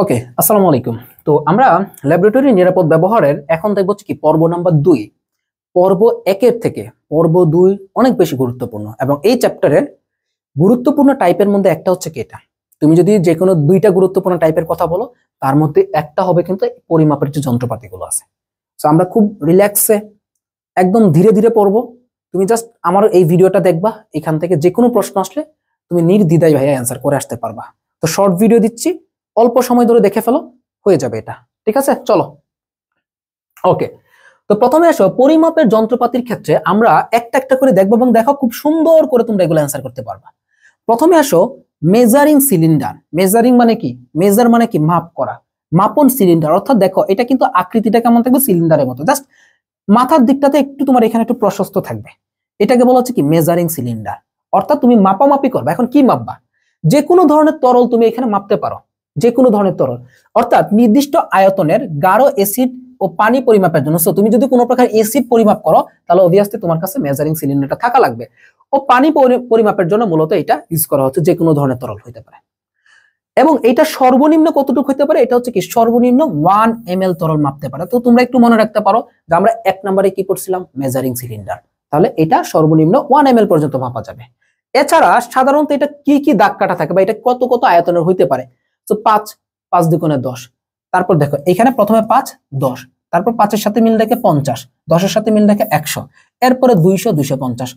ওকে, আসসালামু আলাইকুম। তো আমরা ল্যাবরেটরি নিরাপদ ব্যবহারের এখন দেখব কি পর্ব নাম্বার 2। পর্ব 1 থেকে পর্ব 2 অনেক বেশি গুরুত্বপূর্ণ এবং এই চ্যাপ্টারের গুরুত্বপূর্ণ টাইপের মধ্যে একটা হচ্ছে কি এটা। তুমি যদি যে কোনো দুইটা গুরুত্বপূর্ণ টাইপের কথা বলো তার মধ্যে একটা হবে কিন্তু পরিমাপের যে যন্ত্রপাতিগুলো আছে। সো আমরা খুব রিল্যাক্সে একদম ধীরে ধীরে পড়বো। তুমি জাস্ট আমার এই ভিডিওটা দেখবা, এখান থেকে যে কোনো প্রশ্ন আসলে তুমি নির্দ্বিধায় ভাইয়া অ্যান্সার করে আসতে পারবা। তো শর্ট ভিডিও দিচ্ছি, অল্প সময় ধরে দেখে ফেলো, হয়ে যাবে এটা। ঠিক আছে, চলো। ওকে, তো প্রথমে আসো পরিমাপের যন্ত্রপাতির ক্ষেত্রে আমরা একটা একটা করে দেখবো এবং দেখো খুব সুন্দর করে তোমরা এগুলো অ্যান্সার করতে পারবা। প্রথমে আসো মেজারিং সিলিন্ডার। মেজারিং মানে কি? মেজার মানে কি? মাপ করা, মাপন সিলিন্ডার। অর্থাৎ দেখো এটা কিন্তু আকৃতিটা কেমন থাকবে? সিলিন্ডারের মতো। জাস্ট মাথার দিকটাতে একটু তোমার এখানে একটু প্রশস্ত থাকবে। এটাকে বলা হচ্ছে কি? Measuring cylinder. অর্থাৎ তুমি মাপামাপি করবে। এখন কি মাপবা? যে কোনো ধরনের তরল তুমি এখানে মাপতে পারো, যে কোনো ধরনের তরল। অর্থাৎ নির্দিষ্ট আয়তনের গাঢ় অ্যাসিড ও পানি পরিমাপের জন্য। সো তুমি যদি কোনো প্রকার অ্যাসিড পরিমাপ করো তাহলে অবভিয়াসলি তোমার কাছে মেজারিং সিলিন্ডারটা থাকা লাগবে। ও পানি পরিমাপের জন্য মূলত এটা ইউজ করা হচ্ছে, যে কোনো ধরনের তরল হইতে পারে। এবং এটা সর্বনিম্ন কতটুকু হতে পারে? এটা হচ্ছে কি সর্বনিম্ন 1 ml তরল মাপতে পারে। তো তোমরা একটু মনে রাখতে পারো যে আমরা 1 নম্বরে কি পড়ছিলাম? Measuring cylinder. তাহলে এটা সর্বনিম্ন 1 ml পর্যন্ত মাপা যাবে। এছাড়া সাধারণত এটা কি কি দাগ কাটা থাকে বা এটা কত কত আয়তনের হইতে পারে? তো 5 5 দুগুণে 10। তারপর দেখো এখানে প্রথমে 5 10, তারপর 5 এর সাথে মিল রেখে 50, 10 এর সাথে মিল রেখে 100, এরপরে 200 250।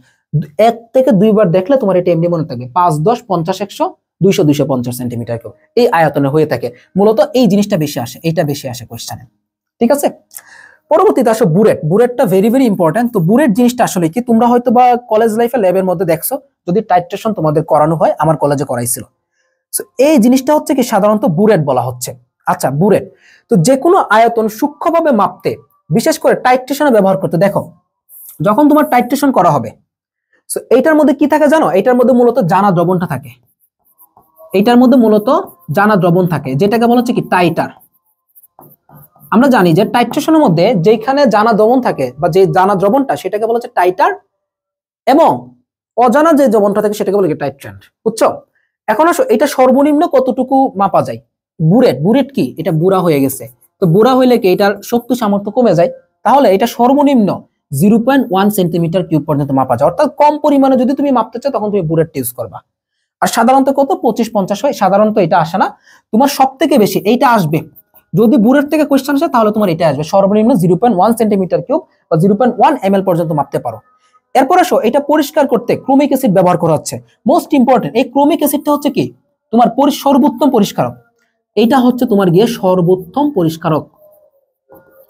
এক থেকে দুইবার দেখলে তোমার এটা এমনি মনে থাকবে। 5 10 50 100 200 250 সেন্টিমিটার কিউব এই আয়তনে হয়ে থাকে। মূলত এই জিনিসটা বেশি আসে, এইটা বেশি আসে কোশ্চেনে। ঠিক আছে, পরবর্তীতে আসো বুরেট। বুরেটটা ভেরি ভেরি ইম্পর্টেন্ট। তো বুরেট জিনিসটা আসলে কি? তোমরা হয়তো বা কলেজ লাইফে ল্যাবের মধ্যে দেখছো, যদি টাইট্রেশন তোমাদের করানো হয়, আমার কলেজে করাইছিল। সো এই জিনিসটা হচ্ছে কি সাধারণত বুরেট বলা হচ্ছে। আচ্ছা, বুরেট তো যে কোনো আয়তন সূক্ষ্মভাবে মাপতে, বিশেষ করে টাইট্রেশনে ব্যবহার করতে। দেখো যখন তোমার টাইট্রেশন করা হবে, সো এইটার মধ্যে কি থাকে জানো? এইটার মধ্যে মূলত জানা দ্রবণটা থাকে। এইটার মধ্যে মূলত জানা দ্রবণ থাকে, যেটাকে বলা হচ্ছে কি টাইটার। আমরা জানি যে টাইট্রেশনের মধ্যে যেখানে জানা দ্রবণ থাকে বা যে জানা দ্রবণটা, সেটাকে বলা হচ্ছে টাইটার, এবং অজানা যে দ্রবণটা থাকে সেটাকে বলে কি টাইট্রেন্ট। বুঝছো? এখন আসো এটা সর্বনিম্ন কতটুকু মাপা যায়? বুরেট। বুরেট কি? এটা বুড়া হয়ে গেছে। তো বুড়া হইলে কি এটার শক্তি সামর্থ্য কমে যায়। তাহলে এটা সর্বনিম্ন 0.1 সেন্টিমিটার কিউব পর্যন্ত মাপা যায়। অর্থাৎ কম পরিমাণে যদি তুমি মাপতে চাও তখন তুমি বুরেট ইউজ করবা। আর সাধারণত কত? 25-50 হয়। সাধারণত এটা আসে না, তোমার সব থেকে বেশি এইটা আসবে। যদি বুরেট থেকে কোশ্চেন আসে তাহলে তোমার এটা আসবে সর্বনিম্ন 0.1 সেন্টিমিটার কিউব বা 0.1 ml পর্যন্ত মাপতে পারো। এরপর আসো এটা পরিষ্কার করতে ক্রোমিক অ্যাসিড ব্যবহার করা হচ্ছে। মোস্ট ইম্পর্টেন্ট, এই ক্রোমিক অ্যাসিডটা হচ্ছে কি? তোমার সর্বোত্তম পরিষ্কারক। এইটা হচ্ছে তোমার গিয়ে সর্বোত্তম পরিষ্কারক।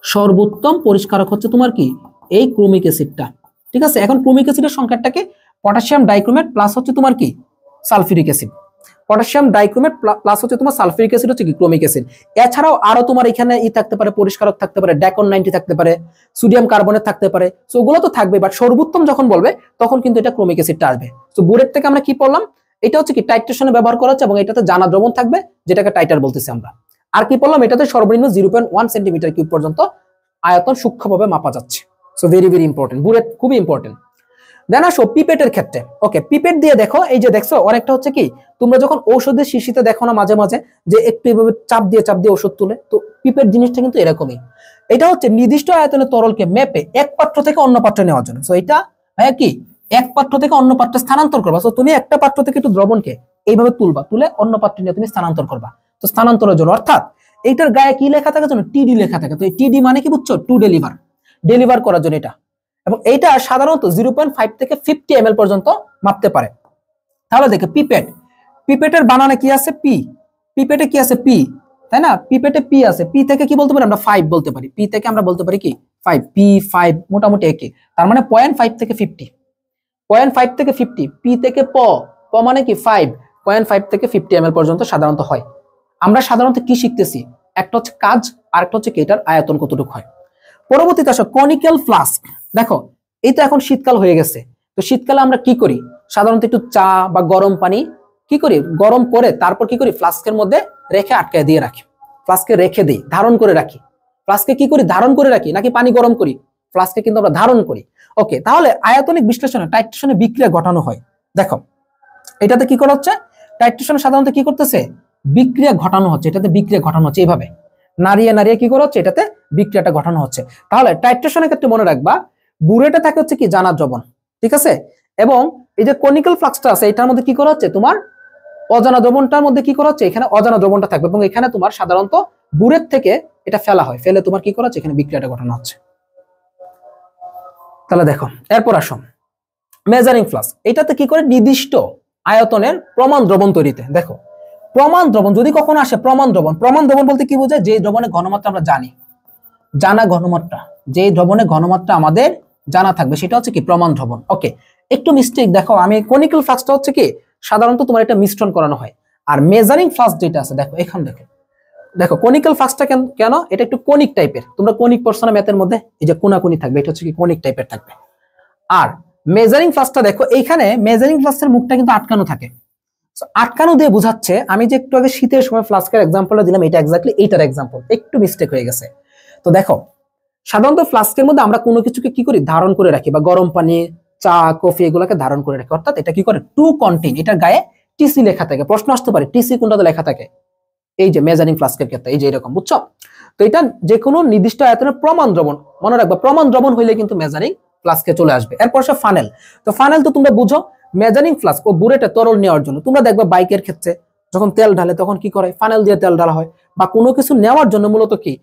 সর্বোত্তম পরিষ্কারক হচ্ছে তোমার কি? এই ক্রোমিক অ্যাসিডটা। ঠিক আছে, এখন ক্রোমিক অ্যাসিডের সংখ্যাটাকে পটাশিয়াম ডাইক্রোমেট প্লাস হচ্ছে তোমার কি? Sulphuric acid. Potassium dichromate plus হচ্ছে তোমার সালফিউরিক অ্যাসিড হচ্ছে কি? Chromic acid. এছাড়াও আরো তোমার এখানে থাকতে পারে, পরিষ্কারক থাকতে পারে, ড্যাকন 90 থাকতে পারে, সোডিয়াম কার্বনেট থাকতে পারে। সো ওগুলো তো থাকবে, বাট সর্বোত্তম যখন বলবে তখন কিন্তু এটা ক্রোমিক অ্যাসিডটা আসবে। সো বুরেট থেকে আমরা কি পড়লাম? এটা হচ্ছে কি টাইট্রেশনে ব্যবহার করা হচ্ছে এবং এটাতে জানা দ্রবণ থাকবে, যেটাকে টাইটার বলতেছি আমরা। আর কি পড়লাম? এটাতে সর্বনিম্ন 0.1 সেন্টিমিটার কিউব পর্যন্ত আয়তন সূক্ষ্মভাবে মাপা যাচ্ছে। So very very important, burette খুবই ইম্পর্টেন্ট। দেন আসো পিপেটের ক্ষেত্রে। ওকে, পিপেট দিয়ে দেখো, এই যে দেখছো অনেকটা হচ্ছে কি, তোমরা যখন ঔষধের শিশিতে দেখো না মাঝে মাঝে যে একটু এভাবে চাপ দিয়ে ওষুধ তুলে, তো পিপেট জিনিসটা কিন্তু এরকমই। এটা হচ্ছে নির্দিষ্ট আয়তনের তরলকে মেপে এক পাত্র থেকে অন্য পাত্রে নেওয়ার জন্য। সো এটা ভাইয়া কি? এক পাত্র থেকে অন্য পাত্রে স্থানান্তর করবা। সো তুমি একটা পাত্র থেকে একটু দ্রবণকে এইভাবে তুলবা, তুলে অন্য পাত্রে নিয়ে তুমি স্থানান্তর করবা। তো স্থানান্তরের জন্য, অর্থাৎ এইটার গায়ে কি লেখা থাকে জানো? টিডি লেখা থাকে। তো এই টিডি মানে কি বুঝছো? টু ডেলিভার, ডেলিভার করার জন্য এটা। এবং এইটা সাধারণত 0.5 থেকে 50 ml পর্যন্ত মাপতে পারে। তাহলে দেখো পিপেট, পিপেটের বানানে কি আছে? পি। পিপেটে কি আছে? পি, তাই না? পিপেটে পি আছে। পি থেকে কি বলতে পারি আমরা? 5 বলতে পারি। পি থেকে আমরা বলতে পারি কি? 5। পি 5 মোটামুটি একই। তার মানে 0.5 থেকে 50, 0.5 থেকে 50। পি থেকে প, প মানে কি? 5। 0.5 থেকে 50 ml পর্যন্ত সাধারণত হয়। আমরা সাধারণত কি শিখতেছি? একটা হচ্ছে কাজ, আর একটা হচ্ছে কি এটার আয়তন কতটুকু হয়। পরবর্তীতে আসো কনিক্যাল ফ্লাস্ক। দেখো এই তো এখন শীতকাল হয়ে গেছে, তো শীতকালে আমরা কি করি? সাধারণত একটু চা বা গরম পানি কি করি? গরম করে তারপর কি করি? ফ্লাস্কের মধ্যে রেখে আটকায় দিয়ে রাখি। ফ্লাস্কে রেখে দিই, ধারণ করে রাখি। ফ্লাস্কে কি করি? ধারণ করে রাখি, নাকি পানি গরম করি? ফ্লাস্কে কিন্তু আমরা ধারণ করি। ওকে, তাহলে আয়তনিক বিশ্লেষণে টাইট্রেশনে বিক্রিয়া ঘটানো হয়। দেখো এটাতে কি করা হচ্ছে? টাইট্রেশনে সাধারণত কি করতেছে? বিক্রিয়া ঘটানো হচ্ছে, এটাতে বিক্রিয়া ঘটানো হচ্ছে, এইভাবে নাড়িয়ে নাড়িয়ে কি করা হচ্ছে, এটাতে বিক্রিয়াটা ঘটানো হচ্ছে। তাহলে টাইট্রেশনের ক্ষেত্রে মনে রাখবা বুরেটে থাকে হচ্ছে কি জানা দ্রবণ, ঠিক আছে, এবং এই যে কনিক্যাল ফ্লাক্সটা আছে এটার মধ্যে কি করা হচ্ছে, তোমার অজানা দ্রবণটার মধ্যে কি করা হচ্ছে, এখানে অজানা দ্রবণটা থাকবে এবং এখানে তোমার সাধারণত বুরেট থেকে এটা ফেলা হয়, ফেলে তোমার কি করা হচ্ছে, এখানে বিক্রিয়াটা ঘটানো হচ্ছে। তাহলে দেখো এরপর আসো মেজারিং ফ্লাস্ক, এটাতে কি করে নির্দিষ্ট আয়তনের প্রমাণ দ্রবণ তৈরিতে। দেখো প্রমাণ দ্রবণ যদি কখনো আসে, প্রমাণ দ্রবণ, প্রমাণ দ্রবণ বলতে কি বোঝায়, যে দ্রবণের ঘনমাত্রা আমরা জানি, জানা ঘনমাত্রা, যে দ্রবণের ঘনমাত্রা আমাদের জানা থাকবে সেটা হচ্ছে কি প্রমাণ দ্রবণ। ওকে, একটু মিস্টেক, দেখো আমি কনিক্যাল ফ্লাস্কটা হচ্ছে কি সাধারণত তোমার এটা মিশ্রণ করানো হয়, আর মেজারিং ফ্লাস্ক যেটা আছে দেখো এখানে দেখো, দেখো কনিক্যাল ফ্লাস্কটা কেন, এটা একটু কনিক টাইপের, তোমরা কনিক পড়ছো না ম্যাথের মধ্যে, এই যে কোনাকুনি থাকবে, এটা হচ্ছে কি কনিক টাইপের থাকবে। আর মেজারিং ফ্লাস্কটা দেখো এইখানে মেজারিং ফ্লাস্কের মুখটা কিন্তু আটকানো থাকে, আটকানো দিয়ে বোঝাচ্ছে, আমি যে একটু আগে শীতের সময় ফ্লাস্কের এক্সাম্পলটা দিলাম, এটা এক্স্যাক্টলি এইটার এক্সাম্পল, একটু মিস্টেক হয়ে গেছে। তো দেখো সাধারণত ফ্লাস্কের মধ্যে আমরা কোনো কিছুকে কি করি, ধারণ করে রাখি, বা গরম পানি, চা, কফি এগুলোকে ধারণ করে রাখি, অর্থাৎ এটা কি করে টু কন্টেইন, এটার গায়ে টিসি লেখা থাকে। প্রশ্ন আসতে পারে টিসি কোনটাতে লেখা থাকে, এই যে মেজারিং ফ্লাস্কের ক্ষেত্রে এই যে এরকম, বুঝছো? তো এটা যে কোনো নির্দিষ্ট আয়তনের প্রমাণ দ্রবণ, মনে রাখবা প্রমাণ দ্রবণ হইলে কিন্তু মেজারিং ফ্লাস্কে চলে আসবে। এরপর সে ফানেল, তো ফানেল তো তোমরা বুঝো, মেজারিং ফ্লাস্ক ও বুরেটে তরল নেওয়ার জন্য, তোমরা দেখবা বাইকের ক্ষেত্রে যখন তেল ঢালে তখন কি করে, ফানেল দিয়ে তেল ঢালা হয়, বা কোনো কিছু নেওয়ার জন্য মূলত কি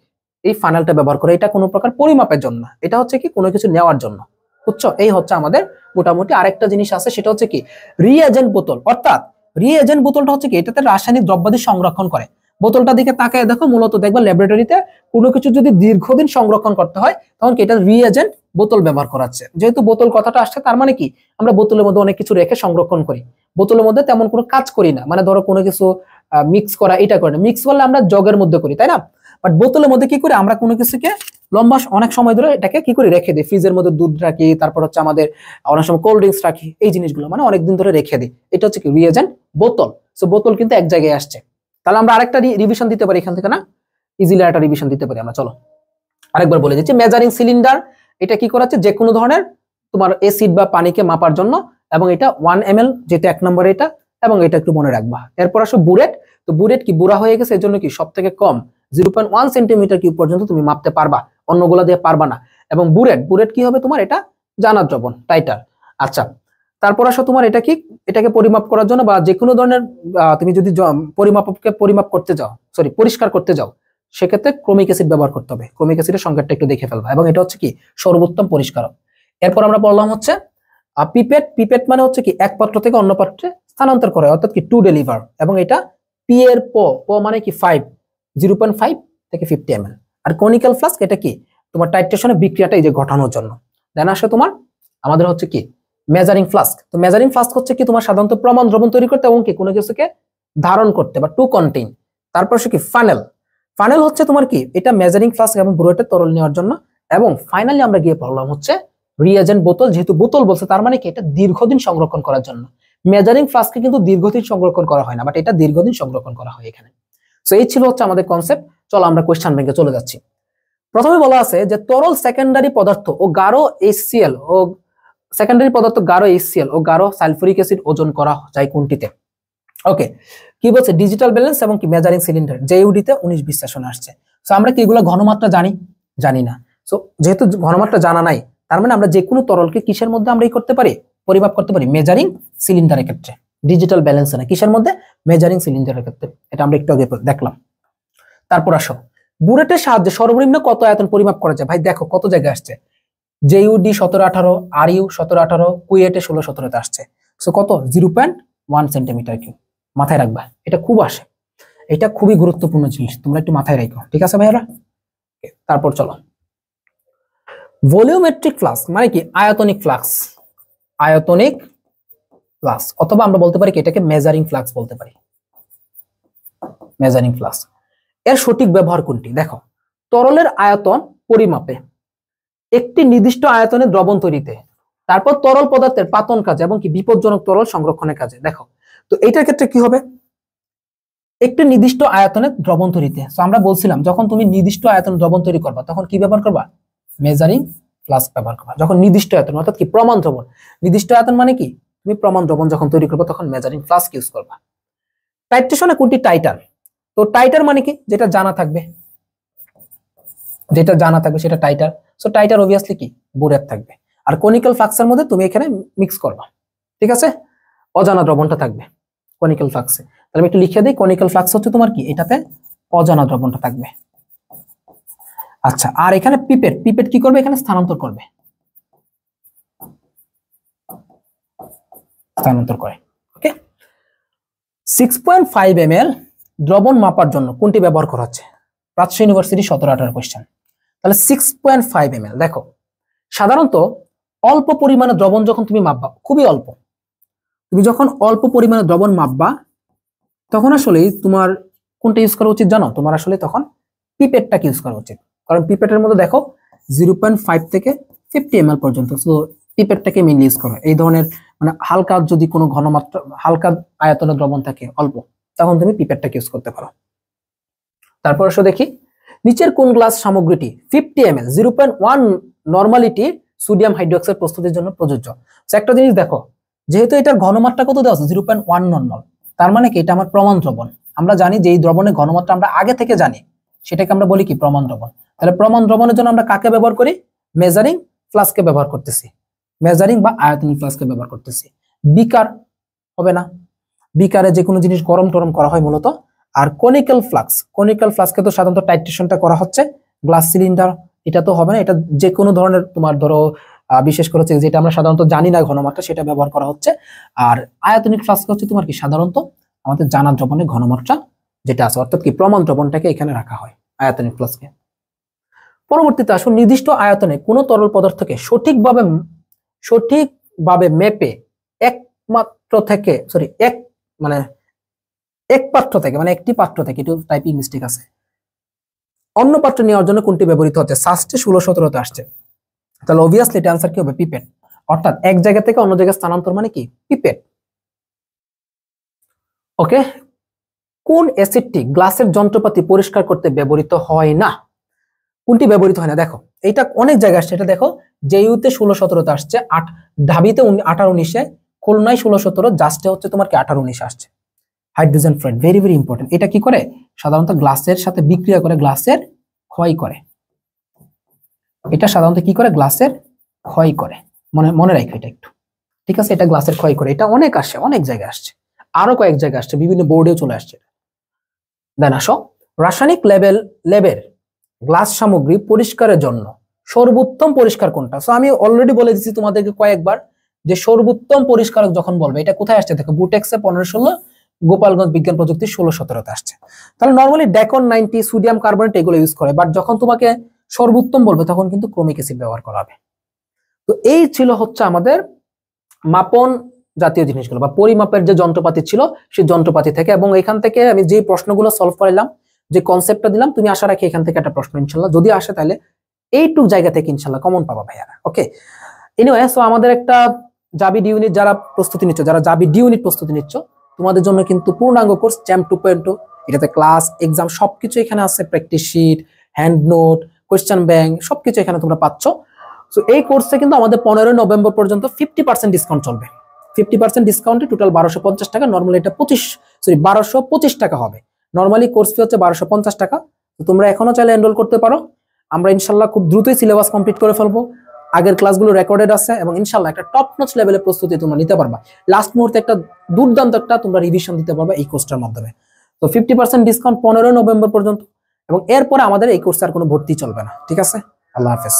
এই ফানেলটা ব্যবহার করে, এটা কোনো প্রকার পরিমাপের জন্য, এটা হচ্ছে কি কোনো কিছু নেওয়ার জন্য, বুঝছো? এই হচ্ছে আমাদের মোটামুটি। আরেকটা জিনিস আছে সেটা হচ্ছে কি রিএজেন্ট বোতল, অর্থাৎ রিএজেন্ট বোতলটা হচ্ছে কি এটাতে রাসায়নিক দ্রব্যাদি সংরক্ষণ করে। বোতলটা দিকে তাকায় দেখো, মূলত দেখবা ল্যাবরেটরিতে কোনো কিছু যদি দীর্ঘদিন সংরক্ষণ করতে হয় তখন কি এটা রিএজেন্ট বোতল ব্যবহার করা হচ্ছে। যেহেতু বোতল কথাটা আসছে তার মানে কি আমরা বোতলের মধ্যে অনেক কিছু রেখে সংরক্ষণ করি, বোতলের মধ্যে তেমন কোনো কাজ করি না, মানে ধরো কোনো কিছু মিক্স করা, এটা করে না, মিক্স করলে আমরা জগের মধ্যে করি, তাই না? বাট বোতলের মধ্যে কি করি আমরা কোনো কিছুকে লম্বা অনেক সময় ধরে এটাকে কি করে রেখে দিই, ফ্রিজের মধ্যে দুধ রাখি, তারপর হচ্ছে আমাদের অনেক সময় কোল্ড ড্রিঙ্কস রাখি, এই জিনিসগুলো মানে অনেকদিন ধরে রেখে দিই, এটা হচ্ছে কি রিএজেন্ট বোতল। সো বোতল কিন্তু এক জায়গায় আসছে। তাহলে আমরা আরেকটা রিভিশন দিতে পারি এখান থেকে, না ইজিলি একটা রিভিশন দিতে পারি আমরা। চলো আরেকবার বলে দিচ্ছি, মেজারিং সিলিন্ডার, এটা কি করা হচ্ছে যে কোনো ধরনের তোমার এসিড বা পানিকে মাপার জন্য, এবং এটা 1 ml যেটা 1 নম্বরে এটা, এবং এটা একটু মনে রাখবা। এরপর আসো বুরেট, তো বুরেট কি বুড়া হয়ে গেছে, এর জন্য কি সব থেকে কম 0.1 সেন্টিমিটার কিউব পর্যন্ত তুমি মাপতে পারবা, অন্যগুলা দিয়ে পারবা না। এবং বুরেট, বুরেট কি হবে তোমার, এটা জানা দ্রবণ, টাইটার। আচ্ছা, তারপর আসো তোমার এটা কি, এটাকে পরিমাপ করার জন্য বা যে কোনো ধরনের তুমি যদি পরিমাপককে পরিমাপ করতে যাও, সরি পরিষ্কার করতে যাও, সেক্ষেত্রে ক্রোমিক অ্যাসিড ব্যবহার করতে হবে। ক্রোমিক অ্যাসিডের সংকেতটা একটু দেখে ফেলবা, এবং এটা হচ্ছে কি সর্বোত্তম পরিষ্কারক। এরপর আমরা বললাম হচ্ছে পিপেট, পিপেট মানে হচ্ছে কি এক পাত্র থেকে অন্য পাত্রে স্থানান্তর করে, অর্থাৎ কি টু ডেলিভার, এবং এটা পি এর প মানে কি 5, 0.5 থেকে 50 ml। আর কনিক্যাল ফ্লাস্ক এটা কি তোমার টাইট্রেশনের বিক্রিয়াটা এই যে ঘটানোর জন্য। দেন আসে তোমার আমাদের হচ্ছে কি মেজারিং ফ্লাস্ক, তো মেজারিং ফ্লাস্ক হচ্ছে কি তোমার সাধারণত প্রমাণ দ্রবণ তৈরি করতে এবং কি কোনো কিছুকে ধারণ করতে বা টু কন্টেইন। তারপর সে কি ফানেল, ফানেল হচ্ছে তোমার কি এটা মেজারিং ফ্লাস্ক এবং বুরেটে তরল নেওয়ার জন্য। এবং ফাইনালি আমরা গিয়ে পড়লাম হচ্ছে রিএজেন্ট বোতল, যেহেতু বোতল বলছে তার মানে কি এটা দীর্ঘদিন সংরক্ষণ করার জন্য। মেজারিং ফ্লাস্কে কিন্তু দীর্ঘদিন সংরক্ষণ করা হয় না, বাট এটা দীর্ঘদিন সংরক্ষণ করা হয় এখানে। সো এই ছিল হচ্ছে আমাদের কনসেপ্ট। চলো আমরা কোয়েশ্চেন ব্যাংকে চলে যাচ্ছি। প্রথমে বলা আছে যে তরল সেকেন্ডারি পদার্থ ও গাঢ় HCl ও সেকেন্ডারি পদার্থ গাঢ় HCl ও গাঢ় সালফুরিক অ্যাসিড ওজন করা যায় কোনটিতে। ওকে, কি বলছে ডিজিটাল ব্যালেন্স এবং কি মেজারিং সিলিন্ডার জেইউডিতে 19-20 সেশনে আসছে। সো আমরা কি এগুলো ঘনমাত্রা জানি না। সো যেহেতু ঘনমাত্রা জানা নাই, তার মানে আমরা যে কোনো তরলকে কিসের মধ্যে আমরা করতে পারি, পরিমাপ করতে পারি, মেজারিং সিলিন্ডারের ক্ষেত্রে। ডিজিটাল ব্যালেন্স না, কিসের মধ্যে, মেজারিং সিলিন্ডারের ক্ষেত্রে। এটা আমরা একটু আগে দেখলাম। তারপর আসো বুরেটের সাহায্যে সর্বনিম্ন কত আয়তন পরিমাপ করা যায়। ভাই দেখো কত জায়গায় আসছে, জেইউডি 17-18, আরইউ 17-18, কুয়েটে 16-17তে আসছে। সো কত 0.1 সেন্টিমিটার কিউব। মাথায় রাখবা, এটা খুব আসে, এটা খুবই গুরুত্বপূর্ণ জিনিস, তোমরা একটু মাথায় রাখো, ঠিক আছে ভাইরা। তারপর চলো ভলিওমেট্রিক ফ্লাক্স মানে কি আয়তনিক ফ্লাক্স, আয়তনিক ফ্লাক্স, অথবা আমরা বলতে পারি কি এটাকে মেজারিং ফ্লাক্স বলতে পারি, মেজারিং ফ্লাক্স। এর সঠিক ব্যবহার কোনটি? দেখো তরলের আয়তন পরিমাপে, একটি নির্দিষ্ট আয়তনের দ্রবণ তৈরিতে, তারপর তরল পদার্থের পাতন কাজে এবং কি বিপজ্জনক তরল সংরক্ষণের কাজে। দেখো তো এইটার ক্ষেত্রে কি হবে, একটি নির্দিষ্ট আয়তনের দ্রবণ তৈরিতে। সো আমরা বলছিলাম যখন তুমি নির্দিষ্ট আয়তনের দ্রবণ তৈরি করবা তখন কি ব্যবহার করবা, মেজারিং ফ্লাস্ক ব্যবহার করবা। যখন নির্দিষ্ট আয়তন অর্থাৎ কি প্রমাণ দ্রবণ, নির্দিষ্ট আয়তন মানে কি তুমি প্রমাণ দ্রবণ যখন তৈরি করবা তখন মেজারিং ফ্লাস্ক ইউজ করবা। টাইট্রেশনে কোনটি টাইটার, তো টাইটার মানে কি, যেটা জানা থাকবে, সেটা টাইটার। সো টাইটার অবভিয়াসলি কি বুরেট থাকবে। আর কনিক্যাল ফ্লাক্সের মধ্যে তুমি এখানে মিক্স করবা, ঠিক আছে, অজানা দ্রবণটা থাকবে কনিক্যাল ফ্লাক্সে। তাহলে আমি একটু লিখে দিই, কনিক্যাল ফ্লাক্স হচ্ছে তোমার কি, এটাতে অজানা দ্রবণটা থাকবে। আচ্ছা, আর এখানে পিপেট কি করবে, এখানে স্থানান্তর করে। ওকে, 6.5 ml দ্রবণ মাপার জন্য কোনটি ব্যবহার করা হচ্ছে? Rajshahi university 17-18 question. তাহলে 6.5 ml, দেখো সাধারণত অল্প পরিমাণে দ্রবণ যখন তুমি মাপবা, খুবই অল্প, তুমি যখন অল্প পরিমাণে দ্রবণ মাপবা তখন আসলে তোমার কোনটা ইউজ করা উচিত জানো? তোমার আসলে তখন পিপেটটাকে ইউজ করা উচিত। কারণ পিপেটের মধ্যে দেখো 0.5 থেকে 50 ml পর্যন্ত, সো পিপেটটাকে মেইনলি ইউজ করো। এই ধরনের মানে হালকা যদি কোনো ঘনমাত্রা, হালকা আয়তনের দ্রবণ থাকে অল্প, তখন তুমি পিপেটটাকে ইউজ করতে পারো। তারপর আসো দেখি, নিচের কোন গ্লাস সামগ্রীটি 50 ml 0.1 নরমালিটি সোডিয়াম হাইড্রোক্সাইড প্রস্তুতির জন্য প্রযোজ্য? একটা জিনিস দেখো, যেহেতু এটার ঘনমাত্রা কত দেওয়া আছে 0.1 নরমাল, তার মানে কি এটা আমার প্রমাণ দ্রবণ। আমরা জানি যে এই দ্রবণের ঘনমাত্রা আমরা আগে থেকে জানি, সেটাকে আমরা বলি কি প্রমাণ দ্রবণ। তাহলে প্রমাণ দ্রবণের জন্য আমরা কাকে ব্যবহার করি? মেজারিং ফ্লাস্ককে ব্যবহার করতেছি, মেজারিং বা আয়তনিক ফ্লাস্ককে ব্যবহার করতেছি। বিকার হবে না, বিকারে যে কোনো জিনিস গরম টরম করা হয় মূলত। আর কনিক্যাল ফ্লাস্কে তো সাধারণত টাইট্রেশনটা করা হচ্ছে। গ্লাস সিলিন্ডার এটা তো হবে না, এটা যে কোনো ধরনের তোমার ধরো বিশেষ করে যেটা আমরা সাধারণত জানি না ঘনমাত্রা, সেটা ব্যবহার করা হচ্ছে। আর আয়তনিক ফ্লাস্ক হচ্ছে তোমার কি সাধারণত আমাদের জানা দ্রবণের ঘনমাত্রা যেটা আছে, অর্থাৎ কি প্রমাণ দ্রবণটাকে এখানে রাখা হয় আয়তনিক ফ্লাস্কে। পরবর্তীতে আসুন, নির্দিষ্ট আয়তনে কোন তরল পদার্থকে সঠিকভাবে মেপে এক পাত্র থেকে মানে একটি পাত্র থেকে, একটু টাইপিং মিস্টেক আছে, অন্য পাত্র নেওয়ার জন্য কোনটি ব্যবহৃত হচ্ছে? সাস্টে 16-17 আসছে। তাহলে অবভিয়াসলি এটা आंसर কি হবে? পিপেট। অর্থাৎ এক জায়গা থেকে অন্য জায়গায় স্থানান্তর মানে কি পিপেট। ওকে, কোন অ্যাসিডটি গ্লাসের যন্ত্রপাতি পরিষ্কার করতে ব্যবহৃত হয় না? কোনটি ব্যবহৃত হয় না? দেখো এটা অনেক জায়গায় আসছে, এটা দেখো জেইউতে 16-17 আসছে, ঢাবিতে 18-19, খুলনায় 16-17, জাস্টে হচ্ছে তোমার কি 18-19 আসছে। Hydrogen fluoride, very very important. এটা কি করে? সাধারণত গ্লাসের সাথে বিক্রিয়া করে গ্লাসের ক্ষয় করে। এটা সাধারণত কি করে? গ্লাসের ক্ষয় করে। মনে রাখো এটা একটু, ঠিক আছে? এটা গ্লাসের ক্ষয় করে। এটা অনেক আসছে, অনেক জায়গায় আসছে, আরো কয়েক জায়গায় আসছে, বিভিন্ন বোর্ডেও চলে আসছে। দেন আসো, রাসায়নিক ল্যাবের গ্লাস সামগ্রী পরিষ্কারের জন্য সর্বোত্তম পরিষ্কার কোনটা? সো আমি অলরেডি বলে দিচ্ছি তোমাদেরকে কয়েকবার যে সর্বোত্তম পরিষ্কারক যখন বলবে, এটা কোথায় আসছে দেখো, বুটেক্সে 15-16, গোপালগঞ্জ বিজ্ঞান প্রযুক্তি 16-17 আসছে। তাহলে নরমালি ডেকন 90, সোডিয়াম কার্বনেট এগুলো ইউজ করে, বাট যখন তোমাকে সর্বোত্তম বলবে তখন কিন্তু ক্রোমিক অ্যাসিড ব্যবহার করা হবে। তো এই ছিল হচ্ছে আমাদের মাপন জাতীয় জিনিসগুলো বা পরিমাপের যে যন্ত্রপাতি ছিল সেই যন্ত্রপাতি থেকে। এবং এখান থেকে আমি যে প্রশ্নগুলো সলভ করাইলাম, যে কনসেপ্টটা দিলাম, তুমি আশা রাখি এখান থেকে একটা প্রশ্ন ইনশাল্লাহ যদি আসে তাহলে এইটুক জায়গা থেকে ইনশাল্লাহ কমন পাবা ভাইয়ারা। ওকে, এনিওয়ে, সো আমাদের একটা জাবি ডি ইউনিট যারা প্রস্তুতি নিচ্ছ, যারা জাবি ডি ইউনিট প্রস্তুতি নিচ্ছ, তোমাদের জন্য কিন্তু পূর্ণাঙ্গ কোর্স চ্যাম্প 2.2, এটাতে ক্লাস, এক্সাম সবকিছু এখানে আছে, practice sheet, hand note, question bank সবকিছু এখানে তোমরা পাচ্ছ। সো এই কোর্সে কিন্তু আমাদের 15 নভেম্বর পর্যন্ত 50% ডিসকাউন্ট চলবে। 50% ডিসকাউন্টে টোটাল 1250 টাকা, নরমালি এটা 1225 টাকা হবে। নরমালি কোর্স ফি হচ্ছে 1250 টাকা। তো তোমরা এখনো চাইলে এনরোল করতে পারো। আমরা ইনশাল্লাহ খুব দ্রুতই সিলেবাস কমপ্লিট করে ফেলবো। আগের ক্লাসগুলো রেকর্ডেড আছে এবং ইনশাল্লাহ একটা টপ নচ লেভেলের প্রস্তুতি তোমরা নিতে পারবা। লাস্ট মুহূর্তে একটা দুর্দান্ত একটা তোমরা রিভিশন দিতে পারবা এই কোর্সটার মাধ্যমে। তো 50% ডিসকাউন্ট 15 নভেম্বর পর্যন্ত, এবং এরপরে আমাদের এই কোর্সে আর কোনো ভর্তি চলবে না। ঠিক আছে, আল্লাহ হাফেজ।